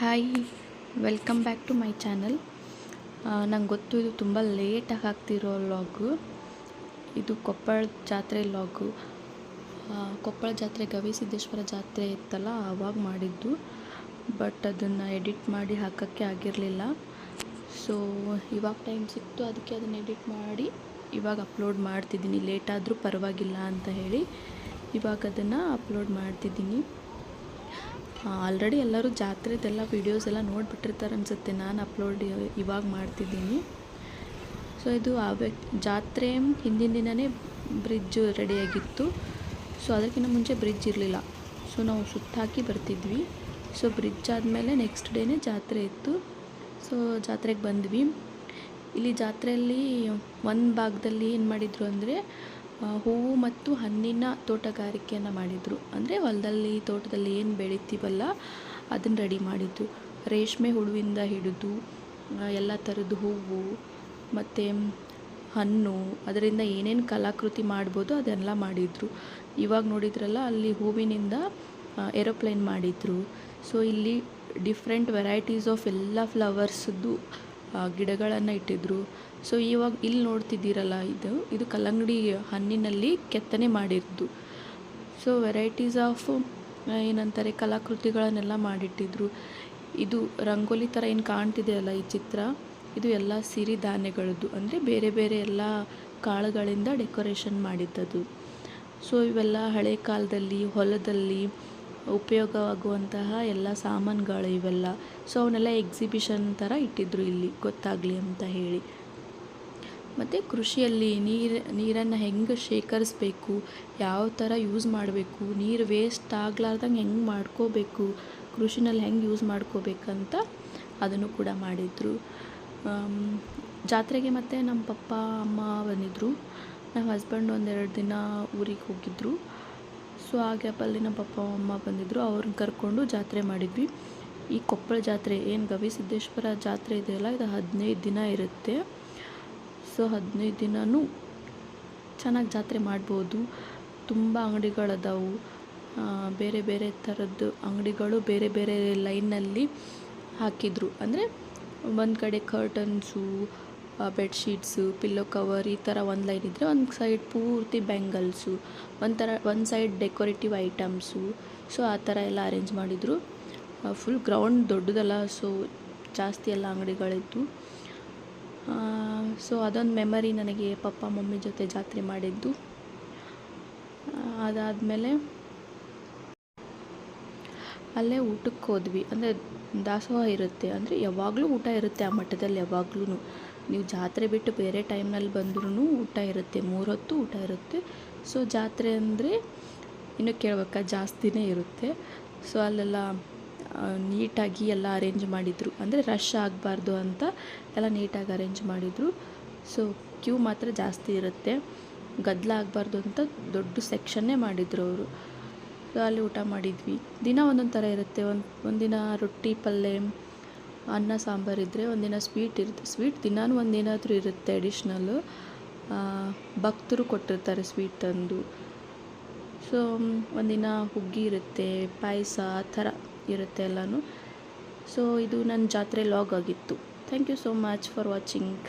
Hi, welcome back to my channel. ನಂಗೆ ಗೊತ್ತು ಇದು ತುಂಬ ಲೇಟಾಗಿ ಆಗ್ತಿರೋ ವ್ಲಾಗು. ಇದು ಕೊಪ್ಪಳ ಜಾತ್ರೆ ವ್ಲಾಗು. ಕೊಪ್ಪಳ ಜಾತ್ರೆ ಗವಿಸಿದ್ದೇಶ್ವರ ಜಾತ್ರೆ ಇತ್ತಲ್ಲ, ಆವಾಗ ಮಾಡಿದ್ದು. ಬಟ್ ಅದನ್ನು ಎಡಿಟ್ ಮಾಡಿ ಹಾಕೋಕ್ಕೆ ಆಗಿರಲಿಲ್ಲ. ಸೊ ಇವಾಗ ಟೈಮ್ ಸಿಕ್ತು, ಅದಕ್ಕೆ ಅದನ್ನು ಎಡಿಟ್ ಮಾಡಿ ಇವಾಗ ಅಪ್ಲೋಡ್ ಮಾಡ್ತಿದ್ದೀನಿ. ಲೇಟಾದರೂ ಪರವಾಗಿಲ್ಲ ಅಂತ ಹೇಳಿ ಇವಾಗ ಅದನ್ನು ಅಪ್ಲೋಡ್ ಮಾಡ್ತಿದ್ದೀನಿ. ಆಲ್ರೆಡಿ ಎಲ್ಲರೂ ಜಾತ್ರೆದೆಲ್ಲ ವೀಡಿಯೋಸ್ ಎಲ್ಲ ನೋಡಿಬಿಟ್ಟಿರ್ತಾರೆ ಅನಿಸುತ್ತೆ. ನಾನು ಅಪ್ಲೋಡ್ ಇವಾಗ ಮಾಡ್ತಿದ್ದೀನಿ. ಸೊ ಇದು ಜಾತ್ರೆ ಹಿಂದಿನ ದಿನವೇ ಬ್ರಿಡ್ಜ್ ರೆಡಿಯಾಗಿತ್ತು. ಸೊ ಅದಕ್ಕಿಂತ ಮುಂಚೆ ಬ್ರಿಡ್ಜ್ ಇರಲಿಲ್ಲ. ಸೊ ನಾವು ಸುತ್ತ ಹಾಕಿ ಬರ್ತಿದ್ವಿ. ಸೊ ಬ್ರಿಡ್ಜ್ ಆದಮೇಲೆ ನೆಕ್ಸ್ಟ್ ಡೇನೇ ಜಾತ್ರೆ ಇತ್ತು. ಸೊ ಜಾತ್ರೆಗೆ ಬಂದ್ವಿ. ಇಲ್ಲಿ ಜಾತ್ರೆಯಲ್ಲಿ ಒಂದು ಭಾಗದಲ್ಲಿ ಏನು ಮಾಡಿದರು ಅಂದರೆ ಹೂವು ಮತ್ತು ಹಣ್ಣಿನ ತೋಟಗಾರಿಕೆಯನ್ನು ಮಾಡಿದರು. ಅಂದರೆ ಹೊಲದಲ್ಲಿ ತೋಟದಲ್ಲಿ ಏನು ಬೆಳಿತೀವಲ್ಲ ಅದನ್ನು ರೆಡಿ ಮಾಡಿದ್ದು. ರೇಷ್ಮೆ ಹುಳುವಿಂದ ಹಿಡಿದು ಎಲ್ಲ ಥರದ್ದು ಹೂವು ಮತ್ತು ಹಣ್ಣು, ಅದರಿಂದ ಏನೇನು ಕಲಾಕೃತಿ ಮಾಡ್ಬೋದು ಅದೆಲ್ಲ ಮಾಡಿದರು. ಇವಾಗ ನೋಡಿದ್ರಲ್ಲ, ಅಲ್ಲಿ ಹೂವಿನಿಂದ ಏರೋಪ್ಲೇನ್ ಮಾಡಿದರು. ಸೊ ಇಲ್ಲಿ ಡಿಫ್ರೆಂಟ್ ವೆರೈಟೀಸ್ ಆಫ್ ಎಲ್ಲ ಫ್ಲವರ್ಸ್ದು ಗಿಡಗಳನ್ನು ಇಟ್ಟಿದ್ರು. ಸೊ ಇವಾಗ ಇಲ್ಲಿ ನೋಡ್ತಿದ್ದೀರಲ್ಲ, ಇದು ಕಲ್ಲಂಗಡಿ ಹಣ್ಣಿನಲ್ಲಿ ಕೆತ್ತನೆ ಮಾಡಿದ್ದು. ಸೊ ವೆರೈಟೀಸ್ ಆಫ್ ಏನಂತಾರೆ ಕಲಾಕೃತಿಗಳನ್ನೆಲ್ಲ ಮಾಡಿಟ್ಟಿದ್ರು. ಇದು ರಂಗೋಲಿ ಥರ ಏನು ಕಾಣ್ತಿದೆಯಲ್ಲ ಈ ಚಿತ್ರ, ಇದು ಎಲ್ಲ ಸಿರಿಧಾನ್ಯಗಳದ್ದು, ಅಂದರೆ ಬೇರೆ ಬೇರೆ ಎಲ್ಲ ಕಾಳುಗಳಿಂದ ಡೆಕೋರೇಷನ್ ಮಾಡಿದ್ದದು. ಸೊ ಇವೆಲ್ಲ ಹಳೆ ಕಾಲದಲ್ಲಿ ಹೊಲದಲ್ಲಿ ಉಪಯೋಗವಾಗುವಂತಹ ಎಲ್ಲ ಸಾಮಾನುಗಳು ಇವೆಲ್ಲ. ಸೊ ಅವನ್ನೆಲ್ಲ ಎಕ್ಸಿಬಿಷನ್ ಥರ ಇಟ್ಟಿದ್ರು ಇಲ್ಲಿ, ಗೊತ್ತಾಗಲಿ ಅಂತ ಹೇಳಿ. ಮತ್ತು ಕೃಷಿಯಲ್ಲಿ ನೀರನ್ನು ಹೆಂಗೆ ಶೇಖರಿಸ್ಬೇಕು, ಯಾವ ಥರ ಯೂಸ್ ಮಾಡಬೇಕು, ನೀರು ವೇಸ್ಟ್ ಆಗ್ಲಾರ್ದಂಗೆ ಹೆಂಗೆ ಮಾಡ್ಕೋಬೇಕು, ಕೃಷಿನಲ್ಲಿ ಹೆಂಗೆ ಯೂಸ್ ಮಾಡ್ಕೋಬೇಕಂತ ಅದನ್ನು ಕೂಡ ಮಾಡಿದರು. ಜಾತ್ರೆಗೆ ಮತ್ತು ನಮ್ಮ ಪಪ್ಪ ಅಮ್ಮ ಬಂದಿದ್ದರು. ನಮ್ಮ ಹಸ್ಬೆಂಡ್ ಒಂದೆರಡು ದಿನ ಊರಿಗೆ ಹೋಗಿದ್ದರು. ಸೊ ಆ ಗ್ಯಾಪಲ್ಲಿ ನಮ್ಮ ಪಪ್ಪ ಅಮ್ಮ ಬಂದಿದ್ದರು. ಅವ್ರನ್ನ ಕರ್ಕೊಂಡು ಜಾತ್ರೆ ಮಾಡಿದ್ವಿ. ಈ ಕೊಪ್ಪಳ ಜಾತ್ರೆ ಏನು ಗವಿಸಿದ್ದೇಶ್ವರ ಜಾತ್ರೆ ಇದೆಯಲ್ಲ, ಇದು 15 ದಿನ ಇರುತ್ತೆ. ಸೊ 15 ದಿನವೂ ಚೆನ್ನಾಗಿ ಜಾತ್ರೆ ಮಾಡ್ಬೋದು. ತುಂಬ ಅಂಗಡಿಗಳದಾವು, ಬೇರೆ ಬೇರೆ ಥರದ್ದು ಅಂಗಡಿಗಳು ಬೇರೆ ಬೇರೆ ಲೈನಲ್ಲಿ ಹಾಕಿದರು. ಅಂದರೆ ಒಂದು ಕಡೆ ಕರ್ಟನ್ಸು, ಬೆಡ್ಶೀಟ್ಸು, ಪಿಲ್ಲೋ ಕವರ್ ಈ ಥರ ಒಂದು ಲೈನ್ ಇದ್ದರೆ, ಒಂದು ಸೈಡ್ ಪೂರ್ತಿ ಬ್ಯಾಂಗಲ್ಸು, ಒಂದು ಸೈಡ್ ಡೆಕೋರೇಟಿವ್ ಐಟಮ್ಸು. ಸೊ ಆ ಥರ ಎಲ್ಲ ಅರೇಂಜ್ ಮಾಡಿದರು. ಫುಲ್ ಗ್ರೌಂಡ್ ದೊಡ್ಡದಲ್ಲ, ಸೊ ಜಾಸ್ತಿ ಎಲ್ಲ ಅಂಗಡಿಗಳಿತ್ತು. ಸೊ ಅದೊಂದು ಮೆಮರಿ ನನಗೆ, ಪಪ್ಪ ಮಮ್ಮಿ ಜೊತೆ ಜಾತ್ರೆ ಮಾಡಿದ್ದು. ಅದಾದಮೇಲೆ ಅಲ್ಲೇ ಊಟಕ್ಕೆ ಹೋದ್ವಿ. ಅಂದರೆ ದಾಸೋಹ ಇರುತ್ತೆ, ಅಂದರೆ ಯಾವಾಗಲೂ ಊಟ ಇರುತ್ತೆ ಆ ಮಠದಲ್ಲಿ. ಯಾವಾಗ್ಲೂ ನೀವು ಜಾತ್ರೆ ಬಿಟ್ಟು ಬೇರೆ ಟೈಮ್ನಲ್ಲಿ ಬಂದ್ರೂ ಊಟ ಇರುತ್ತೆ, 3 ಹೊತ್ತು ಊಟ ಇರುತ್ತೆ. ಸೊ ಜಾತ್ರೆ ಅಂದರೆ ಇನ್ನೂ ಕೇಳಬೇಕಾ, ಜಾಸ್ತಿನೇ ಇರುತ್ತೆ. ಸೊ ಅಲ್ಲೆಲ್ಲ ನೀಟಾಗಿ ಎಲ್ಲ ಅರೇಂಜ್ ಮಾಡಿದರು. ಅಂದರೆ ರಶ್ ಆಗಬಾರ್ದು ಅಂತ ಎಲ್ಲ ನೀಟಾಗಿ ಅರೇಂಜ್ ಮಾಡಿದರು. ಸೊ ಕ್ಯೂ ಮಾತ್ರ ಜಾಸ್ತಿ ಇರುತ್ತೆ, ಗದ್ದಲ ಆಗಬಾರ್ದು ಅಂತ ದೊಡ್ಡ ಸೆಕ್ಷನ್ನೇ ಮಾಡಿದರು ಅವರು. ಸೊ ಅಲ್ಲಿ ಊಟ ಮಾಡಿದ್ವಿ. ದಿನ ಒಂದೊಂದು ಥರ ಇರುತ್ತೆ. ಒಂದಿನ ರೊಟ್ಟಿ ಪಲ್ಯ ಅನ್ನ ಸಾಂಬಾರು ಇದ್ದರೆ, ಒಂದಿನ ಸ್ವೀಟ್ ಇರುತ್ತೆ. ಸ್ವೀಟ್ ದಿನಾನು ಒಂದೇನಾದರೂ ಇರುತ್ತೆ ಅಡಿಷ್ನಲ್ಲು. ಭಕ್ತರು ಕೊಟ್ಟಿರ್ತಾರೆ ಸ್ವೀಟ್ ತಂದು. ಸೊ ಒಂದಿನ ಹುಗ್ಗಿ ಇರುತ್ತೆ, ಪಾಯಸ, ಆ ಥರ ಇರುತ್ತೆ ಎಲ್ಲನೂ. ಸೊ ಇದು ನನ್ನ ಜಾತ್ರೆ ಲಾಗ್ ಆಗಿತ್ತು. Thank you so much for watching.